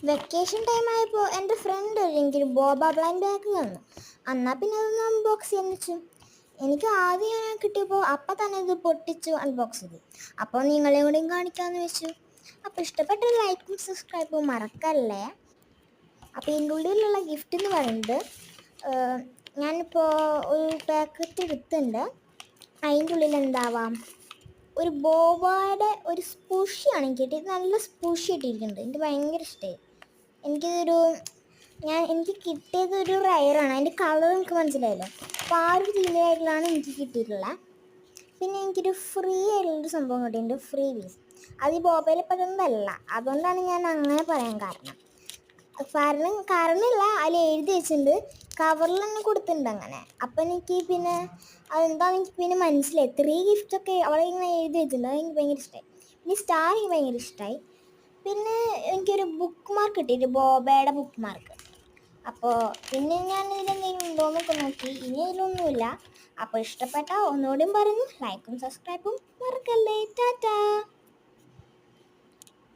Vacation time ആയപ്പോൾ എൻ്റെ front എനിക്കൊരു ബോബ ബ്ലൈൻഡ് ബാഗ് തന്നു. എന്നാൽ പിന്നെ അതൊന്ന് അൺബോക്സ് ചെയ്യാൻ വെച്ചു. എനിക്ക് ആദ്യം ഞാൻ കിട്ടിയപ്പോൾ അപ്പം തന്നെ ഇത് പൊട്ടിച്ചു അൺബോക്സ് ചെയ്തു. അപ്പോൾ നിങ്ങളെയും കൂടെയും കാണിക്കാമെന്ന് വെച്ചു. അപ്പോൾ ഇഷ്ടപ്പെട്ട ലൈക്കും സബ്സ്ക്രൈബും മറക്കല്ലേ. അപ്പോൾ ഇതിൻ്റെ ഉള്ളിലുള്ള ഗിഫ്റ്റ് എന്ന് പറയുന്നത് ഞാനിപ്പോൾ ഒരു പാക്കറ്റ് എടുത്തിട്ടുണ്ട്. അതിൻ്റെ ഉള്ളിൽ എന്താവാം, ഒരു ബോബയുടെ ഒരു സ്പൂഷിയാണ് എനിക്ക് കിട്ടിയത്. നല്ല സ്പൂഷി കിട്ടിയിട്ടുണ്ട്. എനിക്ക് ഭയങ്കര ഇഷ്ടമായി. എനിക്ക് കിട്ടിയത് ഒരു റയറാണ്. അതിൻ്റെ കളർ എനിക്ക് മനസ്സിലായല്ലോ. അപ്പോൾ ആ ഒരു തീമിലായിട്ടുള്ളതാണ് എനിക്ക് കിട്ടിയിട്ടുള്ളത്. പിന്നെ എനിക്കൊരു ഫ്രീ ആയിട്ടുള്ളൊരു സംഭവം കിട്ടിയിട്ടുണ്ട്, ഫ്രീ വീസ്. അത് ഈ ബോബയിൽ പെടുന്നതല്ല, അതുകൊണ്ടാണ് ഞാൻ അങ്ങനെ പറയാൻ കാരണം. കാരണമില്ല, അതിൽ എഴുതി വെച്ചിട്ടുണ്ട്, കവറിൽ തന്നെ കൊടുത്തിട്ടുണ്ട് അങ്ങനെ. അപ്പം എനിക്ക് പിന്നെ അതെന്താണെന്ന് എനിക്ക് പിന്നെ മനസ്സിലായി. 3 ഗിഫ്റ്റൊക്കെ അവിടെ ഇങ്ങനെ എഴുതി വെച്ചിട്ടുണ്ട്. അതെനിക്ക് ഭയങ്കര ഇഷ്ടമായി. പിന്നെ സ്റ്റാർ എനിക്ക് ഭയങ്കര ഇഷ്ടമായി. പിന്നെ എനിക്കൊരു ബുക്ക് മാർക്ക് കിട്ടിയിട്ട്, ബോബയുടെ ബുക്ക് മാർക്ക്. അപ്പോൾ പിന്നെ ഞാൻ ഇതിലെന്തെങ്കിലും ഉണ്ടോയെന്നൊക്കെ നോക്കി. ഇനി ഇതിലൊന്നുമില്ല. അപ്പോൾ ഇഷ്ടപ്പെട്ട ഒന്നുകൂടിയും പറഞ്ഞു, ലൈക്കും സബ്സ്ക്രൈബും മറക്കല്ലേ. ടാറ്റാ.